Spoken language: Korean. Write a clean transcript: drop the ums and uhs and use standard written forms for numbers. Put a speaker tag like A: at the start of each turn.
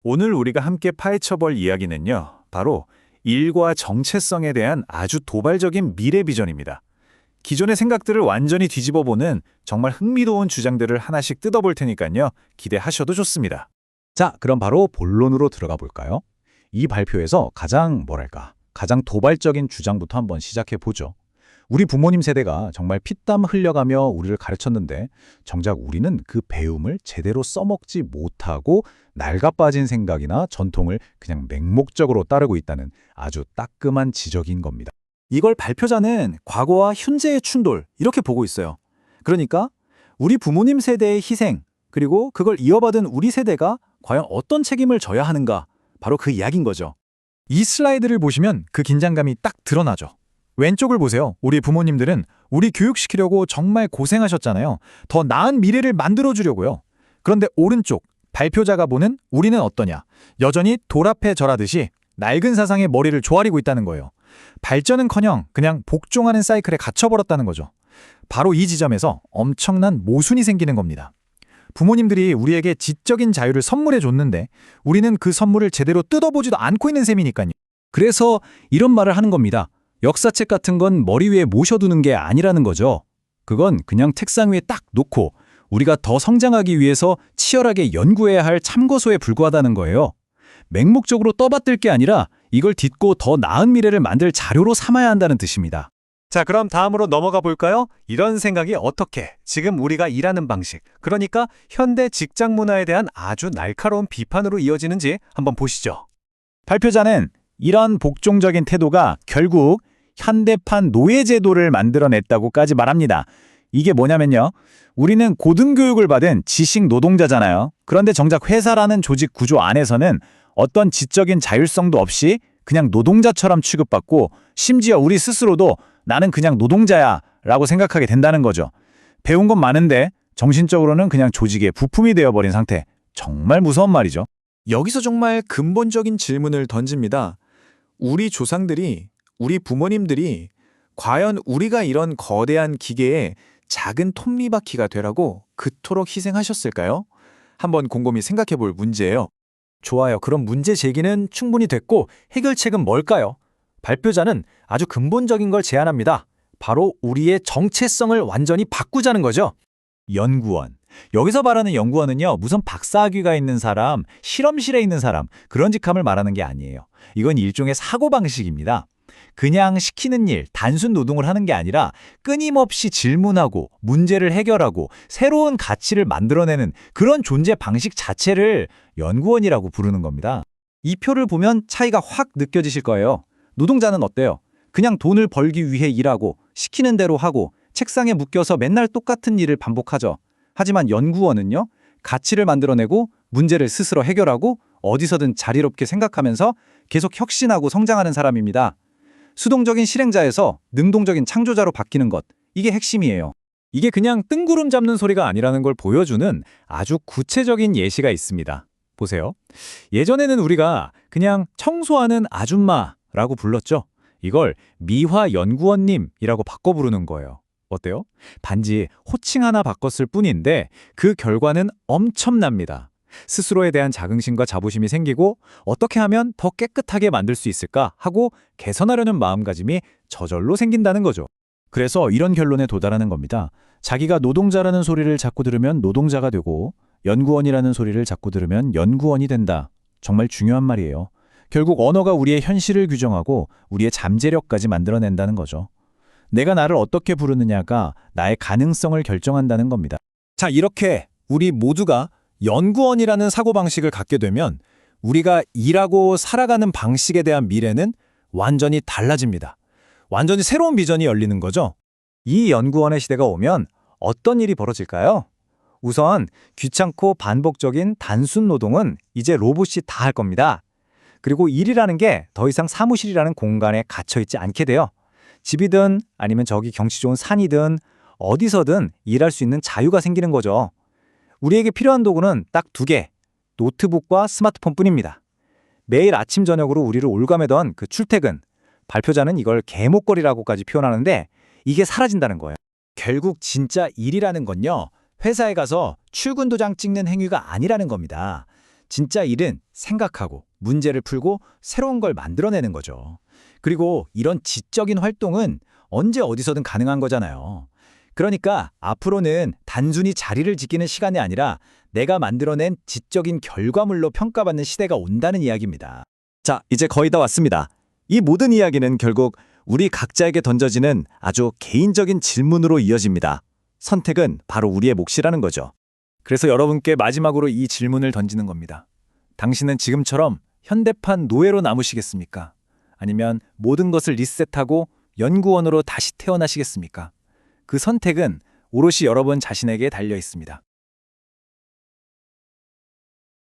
A: 오늘 우리가 함께 파헤쳐볼 이야기는요, 바로 일과 정체성에 대한 아주 도발적인 미래 비전입니다. 기존의 생각들을 완전히 뒤집어보는 정말 흥미로운 주장들을 하나씩 뜯어볼 테니까요, 기대하셔도 좋습니다.
B: 자, 그럼 바로 본론으로 들어가 볼까요? 이 발표에서 가장 도발적인 주장부터 한번 시작해 보죠. 우리 부모님 세대가 정말 피땀 흘려가며 우리를 가르쳤는데 정작 우리는 그 배움을 제대로 써먹지 못하고 낡아빠진 생각이나 전통을 그냥 맹목적으로 따르고 있다는 아주 따끔한 지적인 겁니다.
C: 이걸 발표자는 과거와 현재의 충돌 이렇게 보고 있어요. 그러니까 우리 부모님 세대의 희생 그리고 그걸 이어받은 우리 세대가 과연 어떤 책임을 져야 하는가 바로 그 이야기인 거죠. 이 슬라이드를 보시면 그 긴장감이 딱 드러나죠. 왼쪽을 보세요. 우리 부모님들은 우리 교육시키려고 정말 고생하셨잖아요. 더 나은 미래를 만들어주려고요. 그런데 오른쪽 발표자가 보는 우리는 어떠냐. 여전히 돌 앞에 절하듯이 낡은 사상의 머리를 조아리고 있다는 거예요. 발전은커녕 그냥 복종하는 사이클에 갇혀버렸다는 거죠. 바로 이 지점에서 엄청난 모순이 생기는 겁니다. 부모님들이 우리에게 지적인 자유를 선물해 줬는데 우리는 그 선물을 제대로 뜯어보지도 않고 있는 셈이니까요.
B: 그래서 이런 말을 하는 겁니다. 역사책 같은 건 머리 위에 모셔두는 게 아니라는 거죠. 그건 그냥 책상 위에 딱 놓고 우리가 더 성장하기 위해서 치열하게 연구해야 할 참고서에 불과하다는 거예요. 맹목적으로 떠받들 게 아니라 이걸 딛고 더 나은 미래를 만들 자료로 삼아야 한다는 뜻입니다.
C: 자, 그럼 다음으로 넘어가 볼까요? 이런 생각이 어떻게 지금 우리가 일하는 방식, 그러니까 현대 직장 문화에 대한 아주 날카로운 비판으로 이어지는지 한번 보시죠.
B: 발표자는 이런 복종적인 태도가 결국 현대판 노예제도를 만들어냈다고까지 말합니다. 이게 뭐냐면요. 우리는 고등교육을 받은 지식 노동자잖아요. 그런데 정작 회사라는 조직 구조 안에서는 어떤 지적인 자율성도 없이 그냥 노동자처럼 취급받고 심지어 우리 스스로도 나는 그냥 노동자야 라고 생각하게 된다는 거죠. 배운 건 많은데 정신적으로는 그냥 조직의 부품이 되어버린 상태. 정말 무서운 말이죠.
C: 여기서 정말 근본적인 질문을 던집니다. 우리 조상들이, 우리 부모님들이 과연 우리가 이런 거대한 기계에 작은 톱니바퀴가 되라고 그토록 희생하셨을까요? 한번 곰곰이 생각해 볼 문제예요. 좋아요. 그럼 문제 제기는 충분히 됐고 해결책은 뭘까요? 발표자는 아주 근본적인 걸 제안합니다. 바로 우리의 정체성을 완전히 바꾸자는 거죠.
B: 연구원. 여기서 말하는 연구원은요, 무슨 박사학위가 있는 사람, 실험실에 있는 사람, 그런 직함을 말하는 게 아니에요. 이건 일종의 사고방식입니다. 그냥 시키는 일, 단순 노동을 하는 게 아니라 끊임없이 질문하고 문제를 해결하고 새로운 가치를 만들어내는 그런 존재 방식 자체를 연구원이라고 부르는 겁니다. 이 표를 보면 차이가 확 느껴지실 거예요. 노동자는 어때요? 그냥 돈을 벌기 위해 일하고 시키는 대로 하고 책상에 묶여서 맨날 똑같은 일을 반복하죠. 하지만 연구원은요, 가치를 만들어내고 문제를 스스로 해결하고 어디서든 자리롭게 생각하면서 계속 혁신하고 성장하는 사람입니다. 수동적인 실행자에서 능동적인 창조자로 바뀌는 것, 이게 핵심이에요.
C: 이게 그냥 뜬구름 잡는 소리가 아니라는 걸 보여주는 아주 구체적인 예시가 있습니다. 보세요. 예전에는 우리가 그냥 청소하는 아줌마라고 불렀죠. 이걸 미화연구원님이라고 바꿔 부르는 거예요. 어때요? 단지 호칭 하나 바꿨을 뿐인데 그 결과는 엄청납니다. 스스로에 대한 자긍심과 자부심이 생기고 어떻게 하면 더 깨끗하게 만들 수 있을까 하고 개선하려는 마음가짐이 저절로 생긴다는 거죠.
B: 그래서 이런 결론에 도달하는 겁니다. 자기가 노동자라는 소리를 자꾸 들으면 노동자가 되고 연구원이라는 소리를 자꾸 들으면 연구원이 된다. 정말 중요한 말이에요. 결국 언어가 우리의 현실을 규정하고 우리의 잠재력까지 만들어낸다는 거죠. 내가 나를 어떻게 부르느냐가 나의 가능성을 결정한다는 겁니다.
C: 자, 이렇게 우리 모두가 연구원이라는 사고방식을 갖게 되면 우리가 일하고 살아가는 방식에 대한 미래는 완전히 달라집니다. 완전히 새로운 비전이 열리는 거죠. 이 연구원의 시대가 오면 어떤 일이 벌어질까요? 우선 귀찮고 반복적인 단순 노동은 이제 로봇이 다 할 겁니다. 그리고 일이라는 게 더 이상 사무실이라는 공간에 갇혀있지 않게 돼요. 집이든 아니면 저기 경치 좋은 산이든 어디서든 일할 수 있는 자유가 생기는 거죠. 우리에게 필요한 도구는 딱 2개, 노트북과 스마트폰뿐입니다. 매일 아침 저녁으로 우리를 올가매던 그 출퇴근, 발표자는 이걸 개목걸이라고까지 표현하는데 이게 사라진다는 거예요. 결국 진짜 일이라는 건요, 회사에 가서 출근 도장 찍는 행위가 아니라는 겁니다.
B: 진짜 일은 생각하고 문제를 풀고 새로운 걸 만들어내는 거죠. 그리고 이런 지적인 활동은 언제 어디서든 가능한 거잖아요. 그러니까 앞으로는 단순히 자리를 지키는 시간이 아니라 내가 만들어낸 지적인 결과물로 평가받는 시대가 온다는 이야기입니다.
D: 자, 이제 거의 다 왔습니다. 이 모든 이야기는 결국 우리 각자에게 던져지는 아주 개인적인 질문으로 이어집니다. 선택은 바로 우리의 몫이라는 거죠.
C: 그래서 여러분께 마지막으로 이 질문을 던지는 겁니다. 당신은 지금처럼 현대판 노예로 남으시겠습니까? 아니면 모든 것을 리셋하고 연구원으로 다시 태어나시겠습니까? 그 선택은 오롯이 여러분 자신에게 달려 있습니다.